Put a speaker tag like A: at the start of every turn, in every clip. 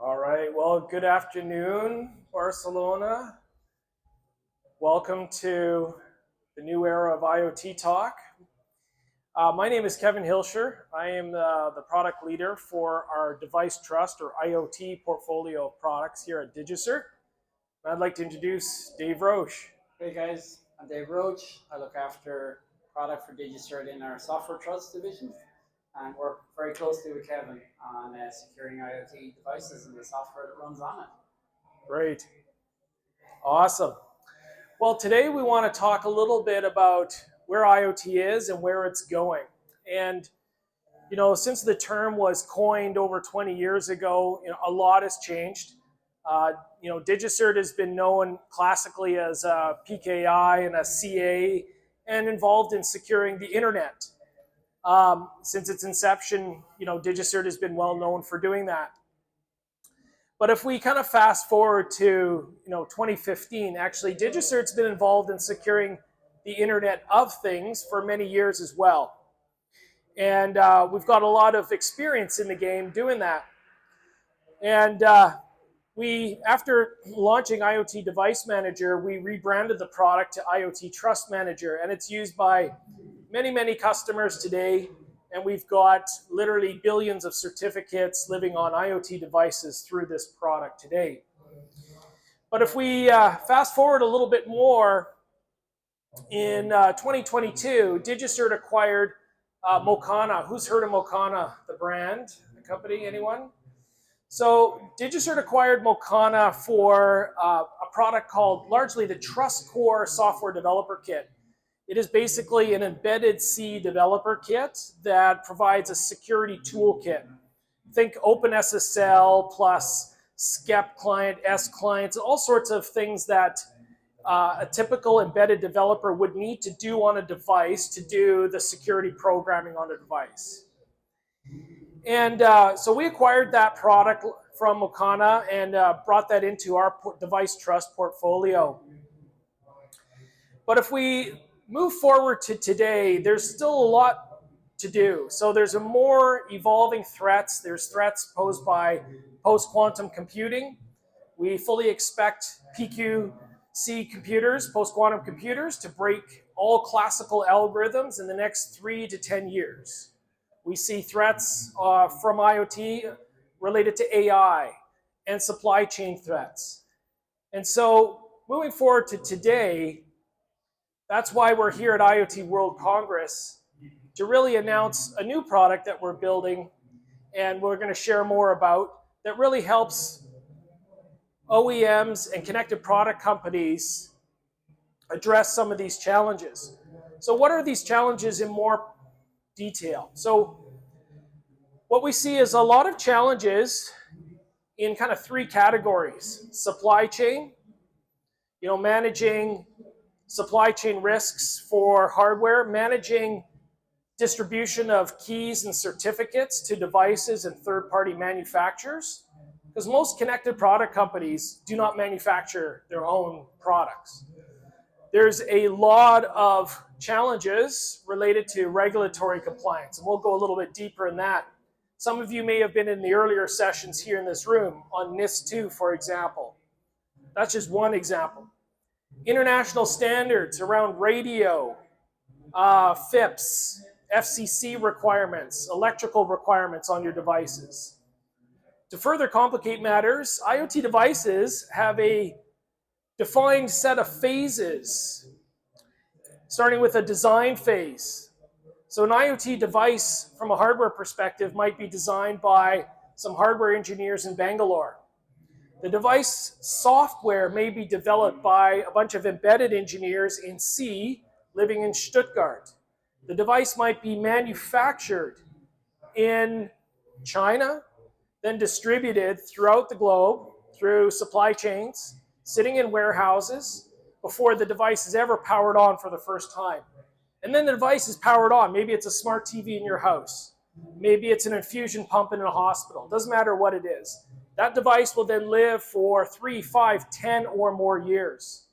A: All right, well, good afternoon, Barcelona. Welcome to the new era of IoT Talk. My name is Kevin Hilscher. I am the product leader for our Device Trust or IoT portfolio of products here at DigiCert. I'd like to introduce Dave Roche.
B: Hey guys, I'm Dave Roche. I look after product for DigiCert in our Software Trust division and work very closely with Kevin on securing IoT devices and the software that runs on it.
A: Great. Awesome. Well, today we want to talk a little bit about where IoT is and where it's going. And, you know, since the term was coined over 20 years ago, a lot has changed. DigiCert has been known classically as a PKI and a CA and involved in securing the internet. Since its inception, DigiCert has been well known for doing that. But if we kind of fast forward to 2015, actually DigiCert's been involved in securing the Internet of Things for many years as well. And we've got a lot of experience in the game doing that. And after launching IoT Device Manager, we rebranded the product to IoT Trust Manager, and it's used by many, many customers today. And we've got literally billions of certificates living on IoT devices through this product today. But if we fast forward a little bit more, in 2022, DigiCert acquired Mocana. Who's heard of Mocana, the brand, the company, anyone? So DigiCert acquired Mocana for a product called largely the Trust Core Software Developer Kit. It is basically an embedded C developer kit that provides a security toolkit. Think OpenSSL plus SCEP client, S clients, all sorts of things that a typical embedded developer would need to do on a device to do the security programming on a device. And so we acquired that product from Mocana and brought that into our Device Trust portfolio. But if we move forward to today, there's still a lot to do. So there's a more evolving threats. There's threats posed by post-quantum computing. We fully expect PQC computers, post-quantum computers, to break all classical algorithms in the next 3 to 10 years. We see threats from IoT related to AI and supply chain threats. And so moving forward to today, that's why we're here at IoT World Congress to really announce a new product that we're building and we're going to share more about that really helps OEMs and connected product companies address some of these challenges. So what are these challenges in more detail? So what we see is a lot of challenges in kind of 3 categories. Supply chain, managing supply chain risks for hardware, managing distribution of keys and certificates to devices and third-party manufacturers, because most connected product companies do not manufacture their own products. There's a lot of challenges related to regulatory compliance, and we'll go a little bit deeper in that. Some of you may have been in the earlier sessions here in this room on NIS2, for example. That's just one example. International standards around radio, FIPS, FCC requirements, electrical requirements on your devices. To further complicate matters, IoT devices have a defined set of phases, starting with a design phase. So an IoT device, from a hardware perspective, might be designed by some hardware engineers in Bangalore. The device software may be developed by a bunch of embedded engineers in C living in Stuttgart. The device might be manufactured in China, then distributed throughout the globe through supply chains, sitting in warehouses before the device is ever powered on for the first time. And then the device is powered on. Maybe it's a smart TV in your house. Maybe it's an infusion pump in a hospital. Doesn't matter what it is. That device will then live for 3, 5, 10 or more years.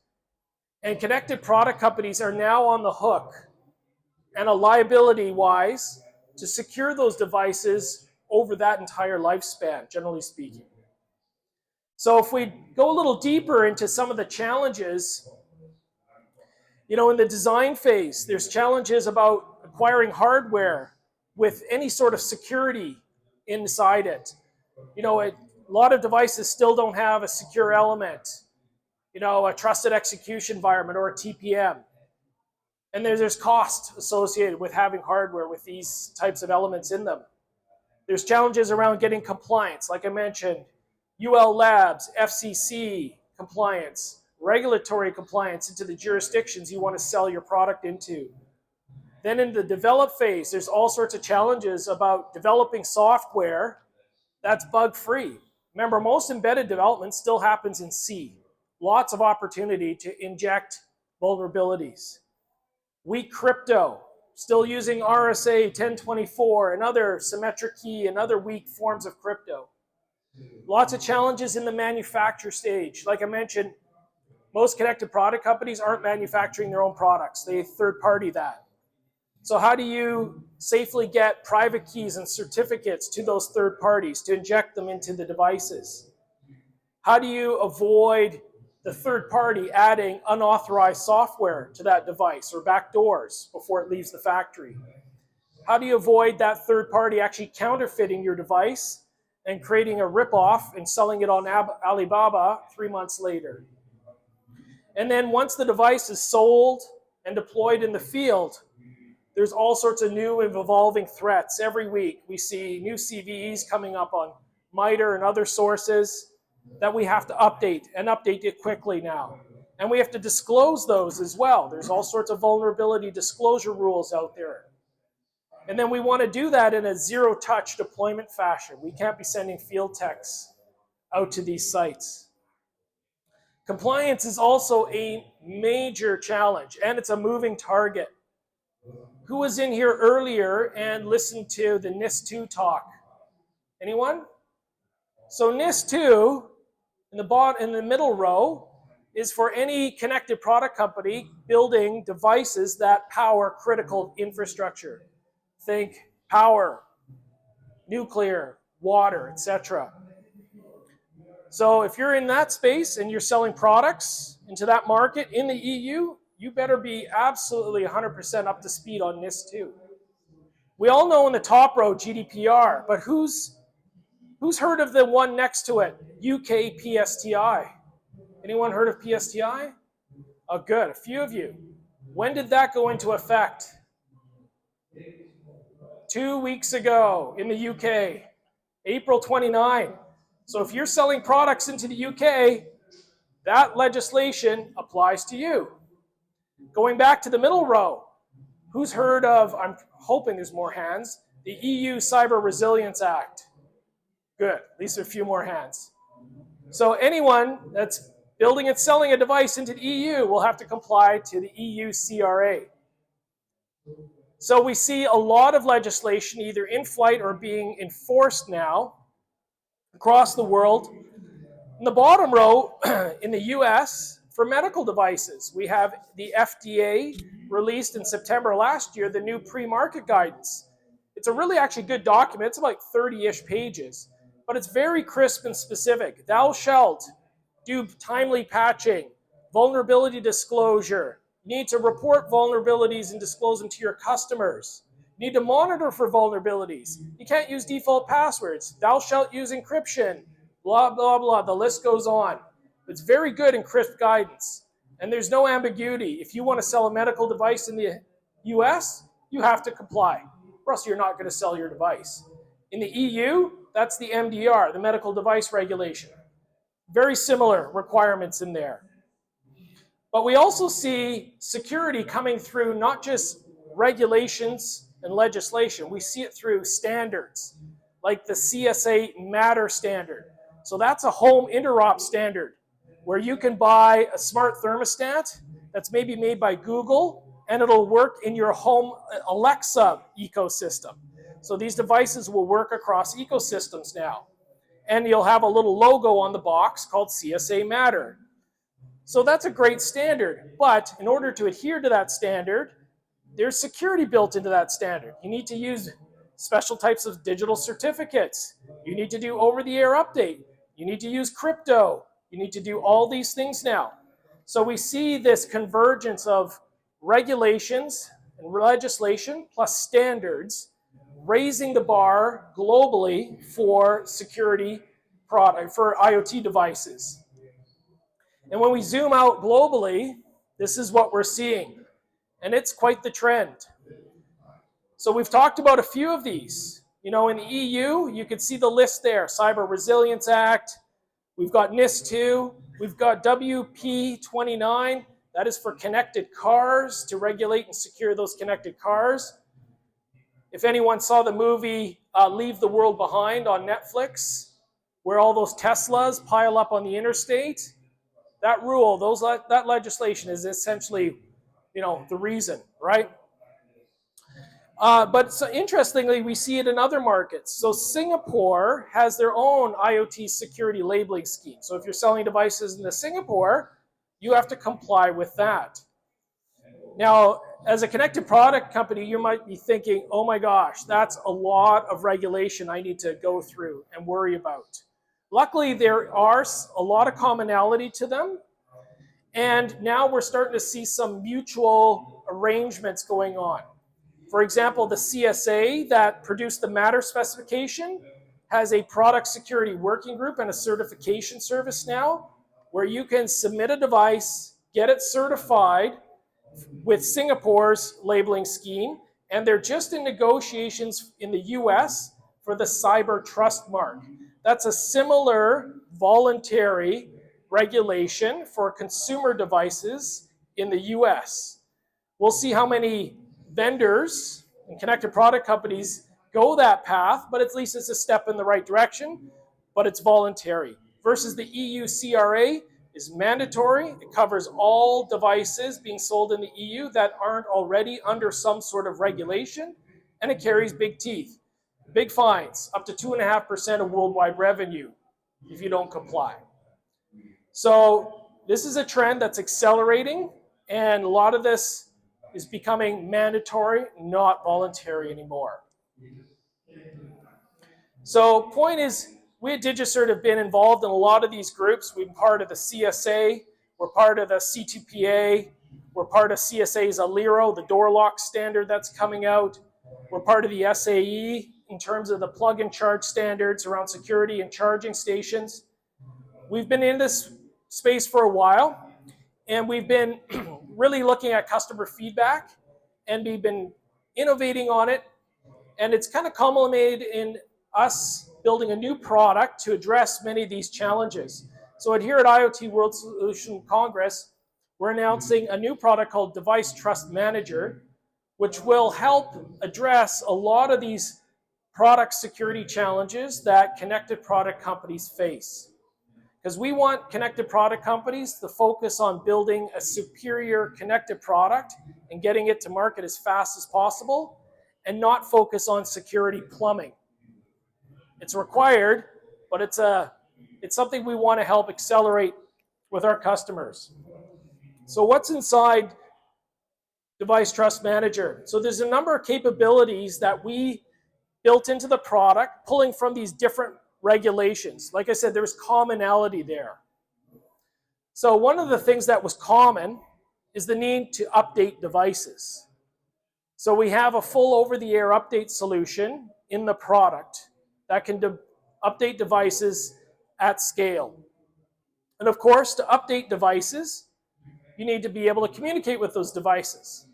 A: And connected product companies are now on the hook, and a liability-wise, to secure those devices over that entire lifespan, generally speaking. So if we go a little deeper into some of the challenges, in the design phase, there's challenges about acquiring hardware with any sort of security inside it. A lot of devices still don't have a secure element, a trusted execution environment or a TPM. And there's cost associated with having hardware with these types of elements in them. There's challenges around getting compliance, like I mentioned, UL Labs, FCC compliance, regulatory compliance into the jurisdictions you want to sell your product into. Then in the develop phase, there's all sorts of challenges about developing software that's bug-free. Remember, most embedded development still happens in C. Lots of opportunity to inject vulnerabilities. Weak crypto, still using RSA 1024 and other symmetric key and other weak forms of crypto. Lots of challenges in the manufacture stage. Like I mentioned, most connected product companies aren't manufacturing their own products. They third-party that. So how do you safely get private keys and certificates to those third parties to inject them into the devices? How do you avoid the third party adding unauthorized software to that device or backdoors before it leaves the factory? How do you avoid that third party actually counterfeiting your device and creating a ripoff and selling it on Alibaba 3 months later? And then once the device is sold and deployed in the field, there's all sorts of new and evolving threats. Every week we see new CVEs coming up on MITRE and other sources that we have to update it quickly now. And we have to disclose those as well. There's all sorts of vulnerability disclosure rules out there. And then we want to do that in a zero-touch deployment fashion. We can't be sending field techs out to these sites. Compliance is also a major challenge, and it's a moving target. Who was in here earlier and listened to the NIST2 talk? Anyone? So NIST2, in the middle row, is for any connected product company building devices that power critical infrastructure. Think power, nuclear, water, etc. So if you're in that space and you're selling products into that market in the EU, you better be absolutely 100% up to speed on NIST2. We all know in the top row GDPR, but who's heard of the one next to it, UK PSTI? Anyone heard of PSTI? Oh, good, a few of you. When did that go into effect? 2 weeks ago in the UK, April 29. So if you're selling products into the UK, that legislation applies to you. Going back to the middle row, who's heard of, I'm hoping there's more hands, the EU Cyber Resilience Act? Good, at least a few more hands. So anyone that's building and selling a device into the EU will have to comply to the EU CRA. So we see a lot of legislation either in flight or being enforced now across the world. In the bottom row, in the US, for medical devices, we have the FDA released in September last year, the new pre-market guidance. It's a really actually good document. It's about 30-ish pages, but it's very crisp and specific. Thou shalt do timely patching, vulnerability disclosure. You need to report vulnerabilities and disclose them to your customers. You need to monitor for vulnerabilities. You can't use default passwords. Thou shalt use encryption, blah, blah, blah. The list goes on. It's very good and crisp guidance. And there's no ambiguity. If you want to sell a medical device in the US, you have to comply, or else you're not going to sell your device. In the EU, that's the MDR, the medical device regulation. Very similar requirements in there. But we also see security coming through not just regulations and legislation. We see it through standards, like the CSA Matter standard. So that's a home interop standard where you can buy a smart thermostat that's maybe made by Google, and it'll work in your home Alexa ecosystem. So these devices will work across ecosystems now. And you'll have a little logo on the box called CSA Matter. So that's a great standard, but in order to adhere to that standard, there's security built into that standard. You need to use special types of digital certificates. You need to do over-the-air update. You need to use crypto. You need to do all these things now. So we see this convergence of regulations and legislation plus standards raising the bar globally for security product, for IoT devices. And when we zoom out globally, this is what we're seeing. And it's quite the trend. So we've talked about a few of these. You know, in the EU, you can see the list there. Cyber Resilience Act. We've got NIS2. We've got WP29. That is for connected cars, to regulate and secure those connected cars. If anyone saw the movie Leave the World Behind on Netflix, where all those Teslas pile up on the interstate, that rule, that legislation is essentially, you know, the reason, right? But so interestingly, we see it in other markets. So Singapore has their own IoT security labeling scheme. So if you're selling devices in Singapore, you have to comply with that. Now, as a connected product company, you might be thinking, oh my gosh, that's a lot of regulation I need to go through and worry about. Luckily, there are a lot of commonality to them. And now we're starting to see some mutual arrangements going on. For example, the CSA that produced the Matter specification has a product security working group and a certification service now where you can submit a device, get it certified with Singapore's labeling scheme, and they're just in negotiations in the US for the Cyber Trust Mark. That's a similar voluntary regulation for consumer devices in the US. We'll see how many vendors and connected product companies go that path, but at least it's a step in the right direction, but it's voluntary. Versus the EU CRA is mandatory. It covers all devices being sold in the EU that aren't already under some sort of regulation, and it carries big teeth. Big fines, up to 2.5% of worldwide revenue if you don't comply. So this is a trend that's accelerating, and a lot of this is becoming mandatory, not voluntary anymore. So point is, we at DigiCert have been involved in a lot of these groups. We've been part of the CSA, we're part of the C2PA, we're part of CSA's Aliro, the door lock standard that's coming out. We're part of the SAE in terms of the plug and charge standards around security and charging stations. We've been in this space for a while, and we've been really looking at customer feedback, and we've been innovating on it, and it's kind of culminated in us building a new product to address many of these challenges. So here at IoT World Congress, we're announcing a new product called Device Trust Manager, which will help address a lot of these product security challenges that connected product companies face. Because we want connected product companies to focus on building a superior connected product and getting it to market as fast as possible, and not focus on security plumbing. It's required, but it's something we want to help accelerate with our customers. So what's inside Device Trust Manager? So there's a number of capabilities that we built into the product, pulling from these different regulations. Like I said, there's commonality there. So one of the things that was common is the need to update devices. So we have a full over-the-air update solution in the product that can update devices at scale. And of course, to update devices, you need to be able to communicate with those devices.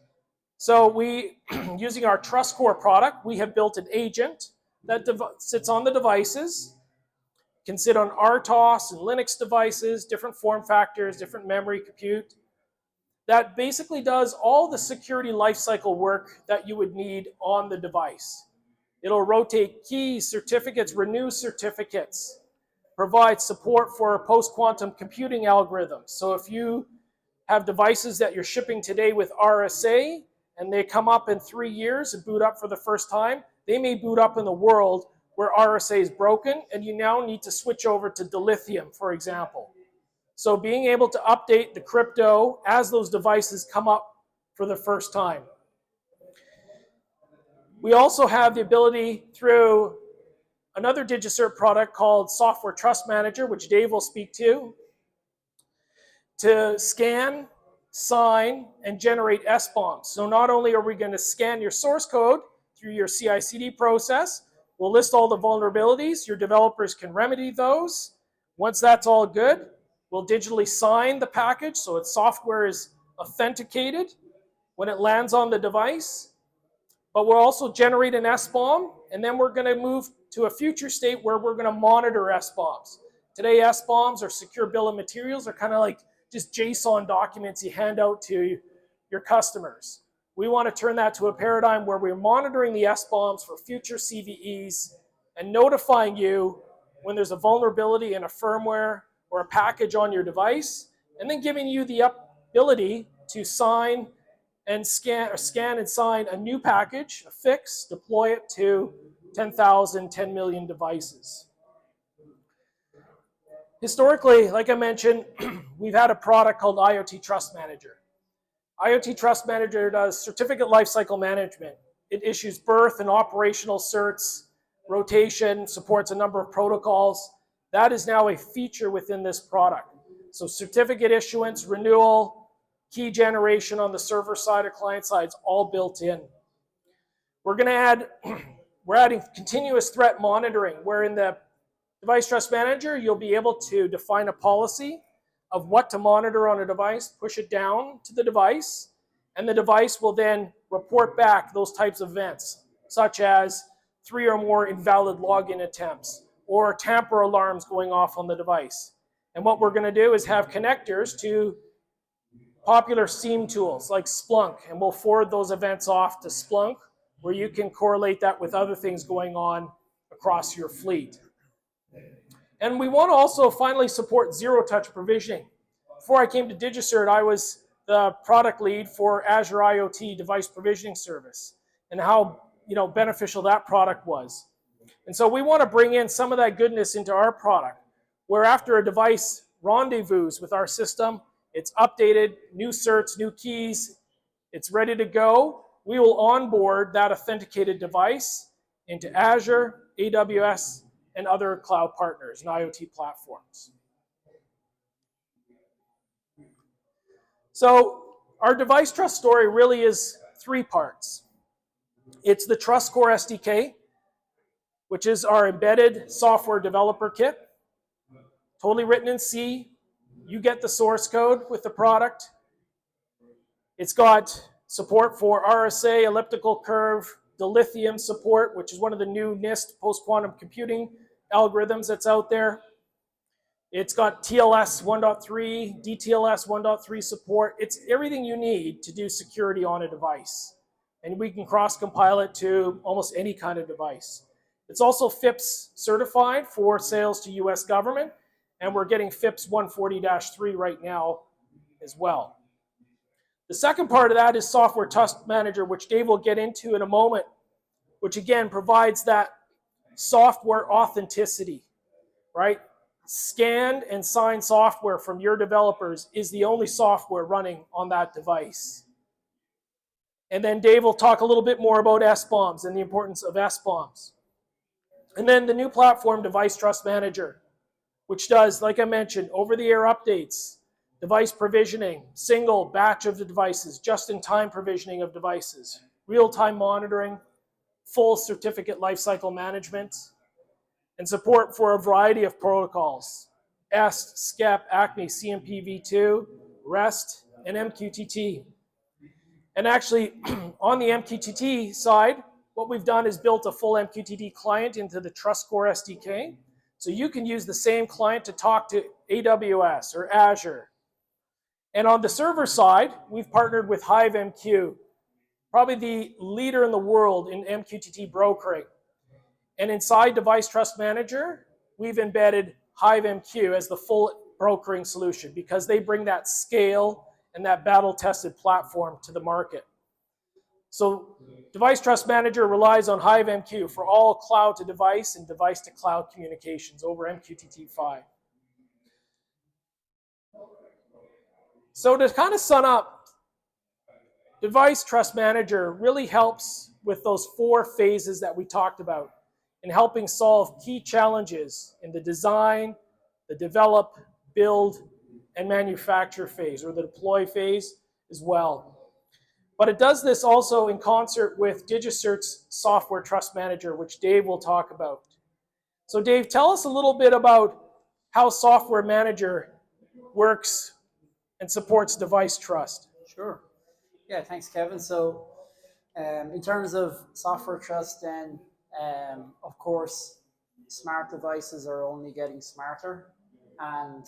A: So we, using our TrustCore product, we have built an agent that sits on the devices, can sit on RTOS and Linux devices, different form factors, different memory compute, that basically does all the security lifecycle work that you would need on the device. It'll rotate keys, certificates, renew certificates, provide support for post-quantum computing algorithms. So if you have devices that you're shipping today with RSA, and they come up in 3 years and boot up for the first time, they may boot up in the world where RSA is broken, and you now need to switch over to dilithium, for example. So being able to update the crypto as those devices come up for the first time. We also have the ability through another DigiCert product called Software Trust Manager, which Dave will speak to scan, sign, and generate SBOMs. So not only are we going to scan your source code through your CI/CD process, we'll list all the vulnerabilities. Your developers can remedy those. Once that's all good, we'll digitally sign the package so its software is authenticated when it lands on the device. But we'll also generate an SBOM, and then we're going to move to a future state where we're going to monitor SBOMs. Today, SBOMs or secure bill of materials are kind of like just JSON documents you hand out to your customers. We want to turn that to a paradigm where we're monitoring the SBOMs for future CVEs and notifying you when there's a vulnerability in a firmware or a package on your device, and then giving you the ability to sign and scan and sign a new package, a fix, deploy it to 10,000, 10 million devices. Historically, like I mentioned, we've had a product called IoT Trust Manager. IoT Trust Manager does certificate lifecycle management. It issues birth and operational certs, rotation, supports a number of protocols. That is now a feature within this product. So certificate issuance, renewal, key generation on the server side or client side, it's all built in. We're adding continuous threat monitoring, where in the Device Trust Manager, you'll be able to define a policy of what to monitor on a device, push it down to the device, and the device will then report back those types of events, such as 3 or more invalid login attempts or tamper alarms going off on the device. And what we're going to do is have connectors to popular SIEM tools like Splunk, and we'll forward those events off to Splunk, where you can correlate that with other things going on across your fleet. And we want to also finally support zero-touch provisioning. Before I came to DigiCert, I was the product lead for Azure IoT device provisioning service, and how beneficial that product was. And so we want to bring in some of that goodness into our product, where after a device rendezvous with our system, it's updated, new certs, new keys, it's ready to go. We will onboard that authenticated device into Azure, AWS, and other cloud partners and IoT platforms. So our device trust story really is 3 parts. It's the Trust Core SDK, which is our embedded software developer kit, totally written in C. You get the source code with the product. It's got support for RSA, elliptical curve, dilithium support, which is one of the new NIST post-quantum computing algorithms that's out there. It's got TLS 1.3, DTLS 1.3 support. It's everything you need to do security on a device. And we can cross-compile it to almost any kind of device. It's also FIPS certified for sales to US government, and we're getting FIPS 140-3 right now as well. The second part of that is Software Trust Manager, which Dave will get into in a moment, which again provides that software authenticity, right? Scanned and signed software from your developers is the only software running on that device. And then Dave will talk a little bit more about SBOMs and the importance of SBOMs. And then the new platform, Device Trust Manager, which does, like I mentioned, over-the-air updates, device provisioning, single batch of the devices, just-in-time provisioning of devices, real-time monitoring, full certificate lifecycle management, and support for a variety of protocols: EST, SCEP, ACME, CMP v2, REST, and MQTT. And actually, on the MQTT side, what we've done is built a full MQTT client into the Trust Core SDK. So you can use the same client to talk to AWS or Azure. And on the server side, we've partnered with HiveMQ, probably the leader in the world in MQTT brokering. And inside Device Trust Manager, we've embedded HiveMQ as the full brokering solution because they bring that scale and that battle-tested platform to the market. So Device Trust Manager relies on HiveMQ for all cloud-to-device and device-to-cloud communications over MQTT5. So to kind of sum up, Device Trust Manager really helps with those 4 phases that we talked about. in helping solve key challenges in the design, the develop, build, and manufacture phase, or the deploy phase as well. But it does this also in concert with DigiCert's Software Trust Manager, which Dave will talk about. So Dave, tell us a little bit about how Software Manager works and supports device trust.
B: Sure. Yeah, thanks, Kevin. So in terms of software trust, then of course, smart devices are only getting smarter, and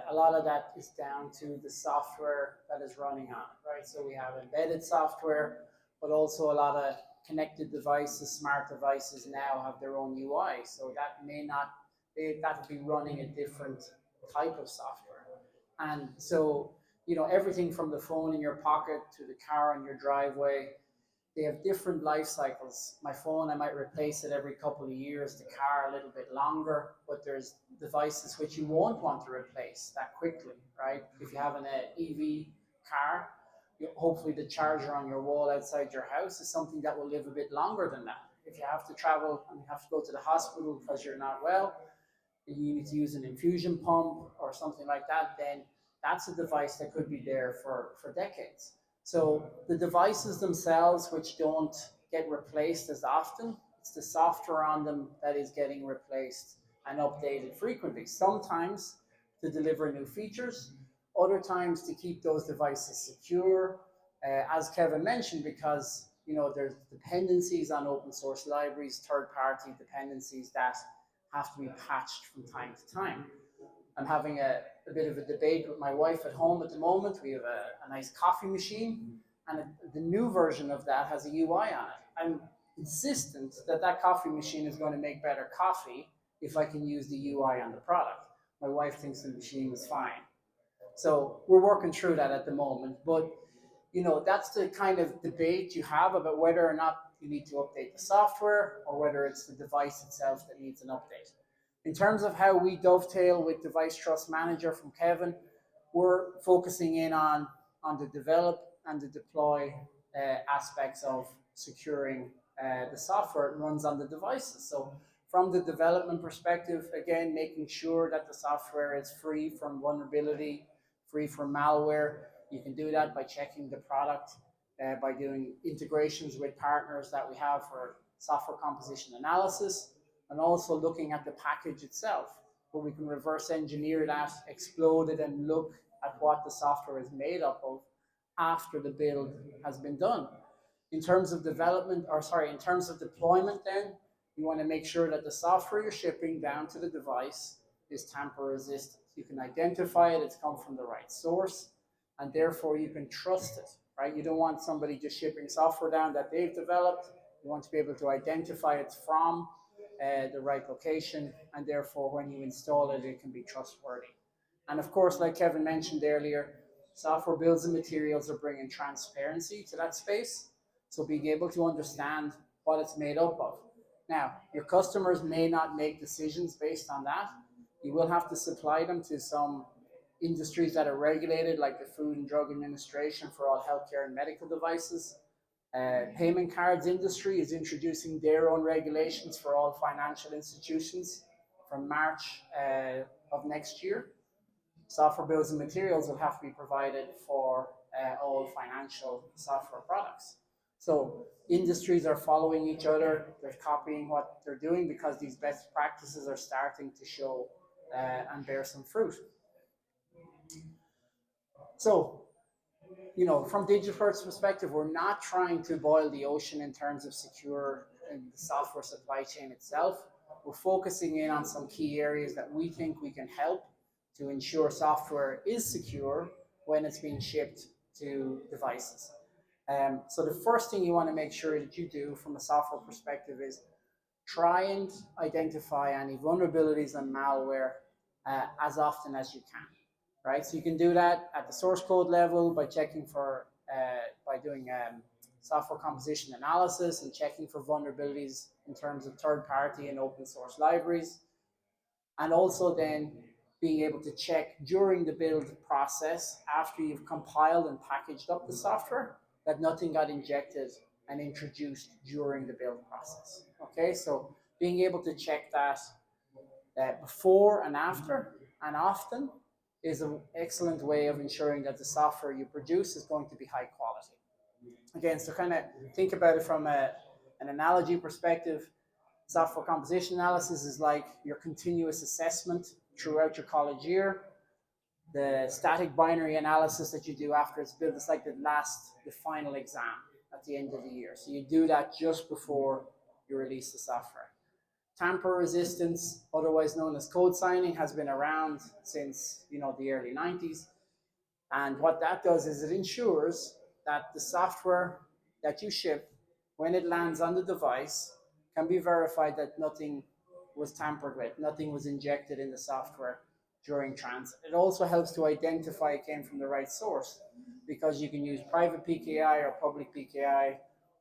B: a lot of that is down to the software that is running on it, right? So we have embedded software, but also a lot of connected devices, smart devices now have their own UI. So that may not, that would be running a different type of software. And so, everything from the phone in your pocket to the car in your driveway, they have different life cycles. My phone, I might replace it every couple of years, the car a little bit longer, but there's devices which you won't want to replace that quickly, right? If you have an EV car, hopefully the charger on your wall outside your house is something that will live a bit longer than that. If you have to travel and you have to go to the hospital because you're not well, you need to use an infusion pump or something like that, then that's a device that could be there for decades. So the devices themselves, which don't get replaced as often, it's the software on them that is getting replaced and updated frequently. Sometimes to deliver new features, other times to keep those devices secure. As Kevin mentioned, because there's dependencies on open source libraries, third-party dependencies that have to be patched from time to time. I'm having a bit of a debate with my wife at home at the moment. We have a nice coffee machine, and the new version of that has a UI on it. I'm insistent that that coffee machine is going to make better coffee if I can use the UI on the product. My wife thinks the machine is fine. So we're working through that at the moment. But, that's the kind of debate you have about whether or not you need to update the software or whether it's the device itself that needs an update. In terms of how we dovetail with Device Trust Manager from Kevin, we're focusing in on the develop and the deploy aspects of securing the software that runs on the devices. So from the development perspective, again, making sure that the software is free from vulnerability, free from malware. You can do that by checking the product, by doing integrations with partners that we have for software composition analysis, and also looking at the package itself, where we can reverse engineer that, explode it, and look at what the software is made up of after the build has been done. In terms of deployment, then, you want to make sure that the software you're shipping down to the device is tamper resistant. You can identify it, it's come from the right source, and therefore you can trust it, right? You don't want somebody just shipping software down that they've developed. You want to be able to identify it's from the right location, and therefore when you install it, it can be trustworthy. And of course, like Kevin mentioned earlier, software bills and materials are bringing transparency to that space. So being able to understand what it's made up of. Now, your customers may not make decisions based on that. You will have to supply them to some industries that are regulated, like the Food and Drug Administration for all healthcare and medical devices. Payment cards industry is introducing their own regulations for all financial institutions from March of next year. Software bills and materials will have to be provided for all financial software products. So industries are following each other. They're copying what they're doing because these best practices are starting to show and bear some fruit. So, from DigiCert's perspective, we're not trying to boil the ocean in terms of secure the software supply chain itself. We're focusing in on some key areas that we think we can help to ensure software is secure when it's being shipped to devices. So the first thing you want to make sure that you do from a software perspective is try and identify any vulnerabilities and malware as often as you can, right? So you can do that at the source code level by checking for, by doing software composition analysis and checking for vulnerabilities in terms of third-party and open source libraries. And also then being able to check during the build process after you've compiled and packaged up the software that nothing got injected and introduced during the build process. Okay, so being able to check that before and after and often is an excellent way of ensuring that the software you produce is going to be high quality. Again, so kind of think about it from an analogy perspective. Software composition analysis is like your continuous assessment throughout your college year. The static binary analysis that you do after it's built is like the final exam at the end of the year. So you do that just before you release the software. Tamper resistance, otherwise known as code signing, has been around since the early 90s. And what that does is it ensures that the software that you ship, when it lands on the device, can be verified that nothing was tampered with, nothing was injected in the software during transit. It also helps to identify it came from the right source, because you can use private PKI or public PKI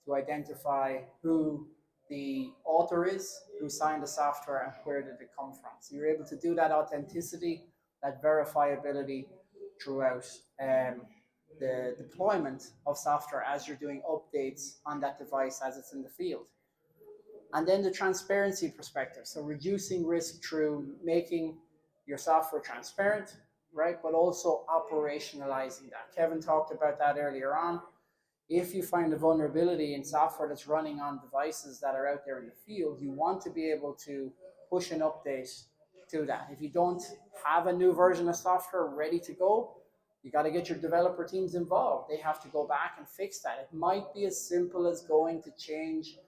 B: to identify who the author is, who signed the software, and where did it come from. So you're able to do that authenticity, that verifiability throughout the deployment of software as you're doing updates on that device as it's in the field. And then the transparency perspective, so reducing risk through making your software transparent, right? But also operationalizing that. Kevin talked about that earlier on. If you find a vulnerability in software that's running on devices that are out there in the field, you want to be able to push an update to that. If you don't have a new version of software ready to go, you got to get your developer teams involved. They have to go back and fix that. It might be as simple as going to change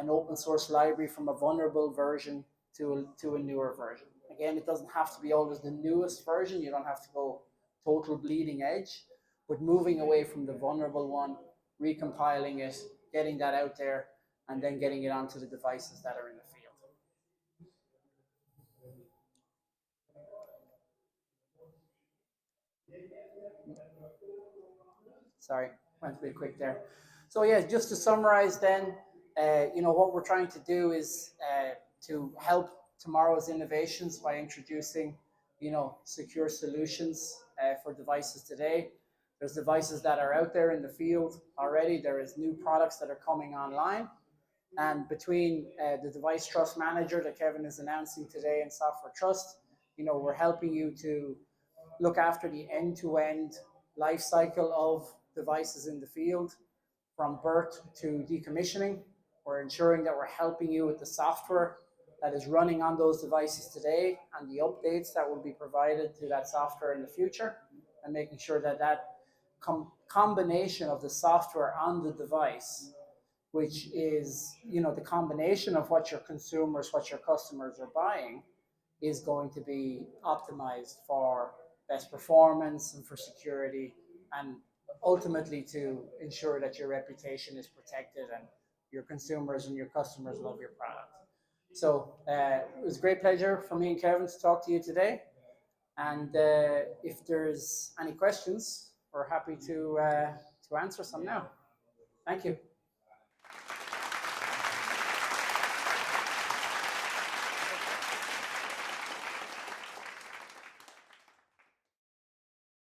B: an open source library from a vulnerable version to a newer version. Again, it doesn't have to be always the newest version. You don't have to go total bleeding edge, but moving away from the vulnerable one, recompiling it, getting that out there, and then getting it onto the devices that are in the field. Sorry, went a bit quick there. So yeah, just to summarize then, what we're trying to do is to help tomorrow's innovations by introducing, secure solutions for devices today. There's devices that are out there in the field already. There is new products that are coming online. And between the device trust manager that Kevin is announcing today and software trust, we're helping you to look after the end-to-end life cycle of devices in the field, from birth to decommissioning. We're ensuring that we're helping you with the software that is running on those devices today and the updates that will be provided to that software in the future, and making sure that that combination of the software on the device, which is the combination of what your consumers, what your customers are buying, is going to be optimized for best performance and for security, and ultimately to ensure that your reputation is protected and your consumers and your customers love your product. So it was a great pleasure for me and Kevin to talk to you today. And if there's any questions, we're happy to answer some now. Thank you.